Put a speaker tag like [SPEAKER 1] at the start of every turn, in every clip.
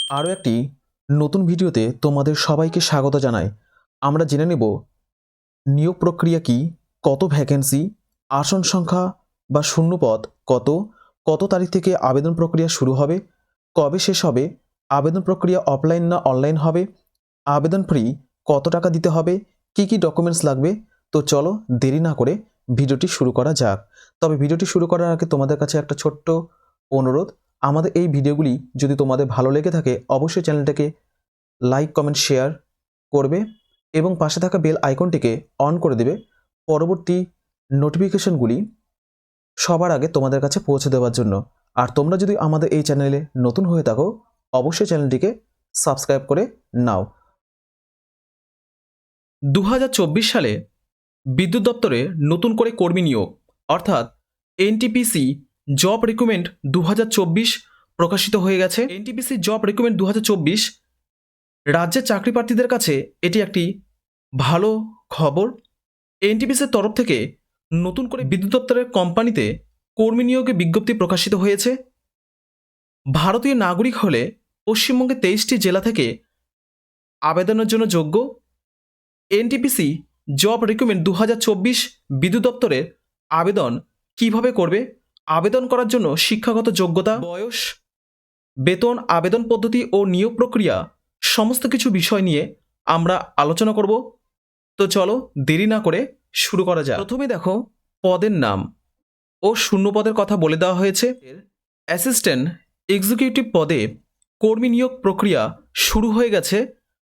[SPEAKER 1] আরও একটি নতুন ভিডিওতে তোমাদের সবাইকে স্বাগত জানাই। আমরা জেনে নেব নিয়োগ প্রক্রিয়া কি, কত ভ্যাকেন্সি, আসন সংখ্যা বা শূন্যপদ কত, কত তারিখ থেকে আবেদন প্রক্রিয়া শুরু হবে, কবে শেষ হবে, আবেদন প্রক্রিয়া অফলাইন না অনলাইন হবে, আবেদন ফি কত টাকা দিতে হবে, কি কি ডকুমেন্টস লাগবে। তো চলো দেরি না করে ভিডিওটি শুরু করা যাক। তবে ভিডিওটি শুরু করার আগে তোমাদের কাছে একটা ছোট্ট অনুরোধ, আমাদের এই ভিডিওগুলি যদি তোমাদের ভালো লেগে থাকে অবশ্যই চ্যানেলটাকে লাইক কমেন্ট শেয়ার করবে এবং পাশে থাকা বেল আইকনটিকে অন করে দেবে পরবর্তী নোটিফিকেশনগুলি সবার আগে তোমাদের কাছে পৌঁছে দেওয়ার জন্য। আর তোমরা যদি আমাদের এই চ্যানেলে নতুন হয়ে থাকো অবশ্যই চ্যানেলটিকে সাবস্ক্রাইব করে নাও। 2024 সালে বিদ্যুৎ দপ্তরে নতুন করে কর্মী নিয়োগ অর্থাৎ এনটিপিসি জব রিক্রুটমেন্ট 2024 প্রকাশিত হয়ে গেছে। এনটিপিসি জব রিক্রুটমেন্ট 2024 রাজ্যের চাকরি প্রার্থীদের কাছে এটি একটি ভালো খবর। এনটিপিসির তরফ থেকে নতুন করে বিদ্যুৎ দপ্তরের কোম্পানিতে কর্মী নিয়োগে বিজ্ঞপ্তি প্রকাশিত হয়েছে। ভারতীয় নাগরিক হলে পশ্চিমবঙ্গের 23টি জেলা থেকে আবেদনের জন্য যোগ্য। এনটিপিসি জব রিক্রুটমেন্ট 2024 বিদ্যুৎ দপ্তরের আবেদন কিভাবে করবে, আবেদন করার জন্য শিক্ষাগত যোগ্যতা, বয়স, বেতন, আবেদন পদ্ধতি ও নিয়োগ প্রক্রিয়া সমস্ত কিছু বিষয় নিয়ে আমরা আলোচনা করব। তো চলো দেরি না করে শুরু করা যাক। প্রথমে দেখো পদের নাম ও শূন্য পদের কথা বলে দেওয়া হয়েছে। অ্যাসিস্ট্যান্ট এক্সিকিউটিভ পদে কর্মী নিয়োগ প্রক্রিয়া শুরু হয়ে গেছে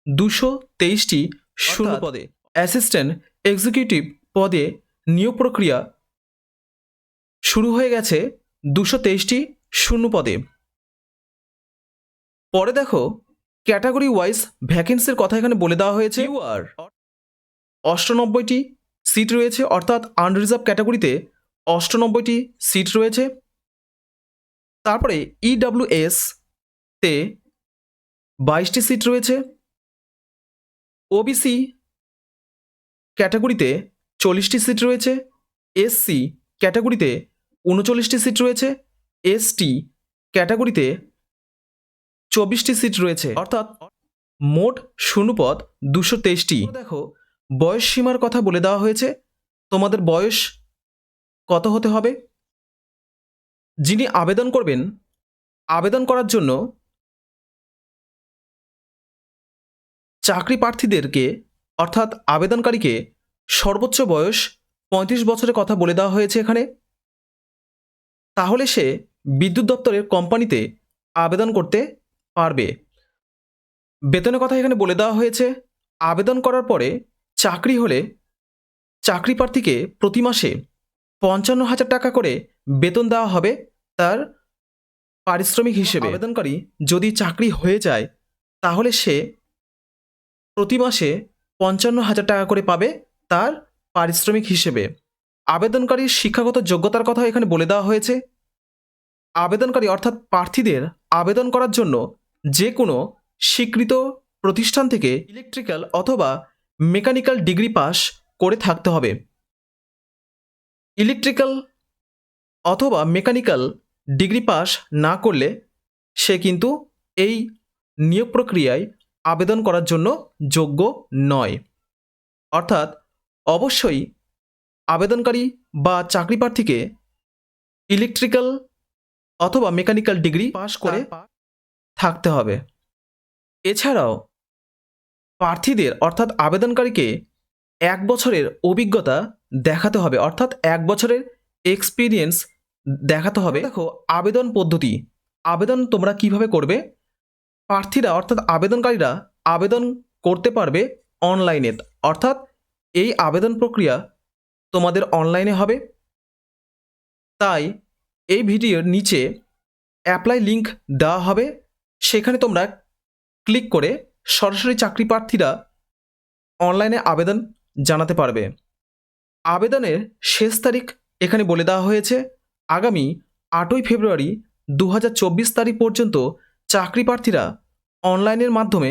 [SPEAKER 1] 223টি শূন্য পদে। অ্যাসিস্ট্যান্ট এক্সিকিউটিভ পদে নিয়োগ প্রক্রিয়া শুরু হয়ে গেছে 223টি শূন্য পদে। পরে দেখো ক্যাটাগরি ওয়াইজ ভ্যাকেন্সির কথা এখানে বলে দেওয়া হয়েছে। ইউআর 98টি সিট রয়েছে, অর্থাৎ আনরিজার্ভ ক্যাটাগরিতে 98টি সিট রয়েছে। তারপরে ইডাব্লিউএস তে 22টি সিট রয়েছে। ওবিসি ক্যাটাগরিতে 40টি সিট রয়েছে। এসসি ক্যাটাগরিতে 39টি সিট রয়েছে। এসটি ক্যাটাগরিতে 24টি সিট রয়েছে, অর্থাৎ মোট শূন্যপদ 223টি। দেখো বয়স সীমার কথা বলে দেওয়া হয়েছে। তোমাদের বয়স কত হতে হবে? যিনি আবেদন করবেন, আবেদন করার জন্য চাকরি প্রার্থীদেরকে অর্থাৎ আবেদনকারীকে সর্বোচ্চ বয়স 35 বছরের কথা বলে দেওয়া হয়েছে এখানে। তাহলে সে বিদ্যুৎ দপ্তরের কোম্পানিতে আবেদন করতে পারবে। বেতনের কথা এখানে বলে দেওয়া হয়েছে। আবেদন করার পরে চাকরি হলে চাকরি প্রার্থীকে প্রতি মাসে 55,000 টাকা করে বেতন দেওয়া হবে তার পারিশ্রমিক হিসেবে। আবেদনকারী যদি চাকরি হয়ে যায় তাহলে সে প্রতি মাসে 55,000 টাকা করে পাবে তার পারিশ্রমিক হিসেবে। আবেদনকারীর শিক্ষাগত যোগ্যতার কথা এখানে বলে দেওয়া হয়েছে। আবেদনকারী অর্থাৎ প্রার্থীদের আবেদন করার জন্য যে কোনো স্বীকৃত প্রতিষ্ঠান থেকে ইলেকট্রিক্যাল অথবা মেকানিক্যাল ডিগ্রি পাস করে থাকতে হবে। ইলেকট্রিক্যাল অথবা মেকানিক্যাল ডিগ্রি পাস না করলে সে কিন্তু এই নিয়োগ প্রক্রিয়ায় আবেদন করার জন্য যোগ্য নয়। অর্থাৎ অবশ্যই আবেদনকারী বা চাকরি প্রার্থীকে ইলেকট্রিক্যাল অথবা মেকানিক্যাল ডিগ্রি পাস করে থাকতে হবে। এছাড়াও প্রার্থীদের অর্থাৎ আবেদনকারীকে 1 বছরের অভিজ্ঞতা দেখাতে হবে, অর্থাৎ 1 বছরের এক্সপিরিয়েন্স দেখাতে হবে। দেখো আবেদন পদ্ধতি, আবেদন তোমরা কিভাবে করবে। প্রার্থীরা অর্থাৎ আবেদনকারীরা আবেদন করতে পারবে অনলাইনে, অর্থাৎ এই আবেদন প্রক্রিয়া তোমাদের অনলাইনে হবে। তাই এই ভিডিওর নিচে অ্যাপ্লাই লিঙ্ক দেওয়া হবে, সেখানে তোমরা ক্লিক করে সরাসরি চাকরি প্রার্থীরা অনলাইনে আবেদন জানাতে পারবে। আবেদনের শেষ তারিখ এখানে বলে দেওয়া হয়েছে আগামী 8ই ফেব্রুয়ারি 2024 তারিখ পর্যন্ত চাকরি প্রার্থীরা অনলাইনের মাধ্যমে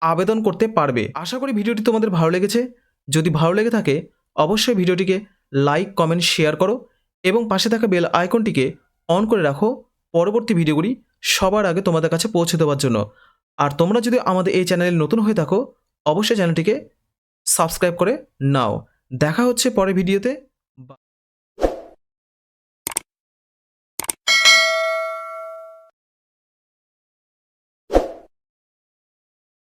[SPEAKER 1] আবেদন করতে পারবে। আশা করি ভিডিওটি তোমাদের ভালো লেগেছে। যদি ভালো লেগে থাকে অবশ্যই ভিডিওটিকে লাইক কমেন্ট শেয়ার করো এবং পাশে থাকা বেল আইকনটিকে অন করে রাখো পরবর্তী ভিডিওগুলি সবার আগে তোমাদের কাছে পৌঁছে দেওয়ার জন্য। আর তোমরা যদি আমাদের এই চ্যানেলে নতুন হয়ে থাকো অবশ্যই চ্যানেলটিকে সাবস্ক্রাইব করে নাও। দেখা হচ্ছে পরের ভিডিওতে।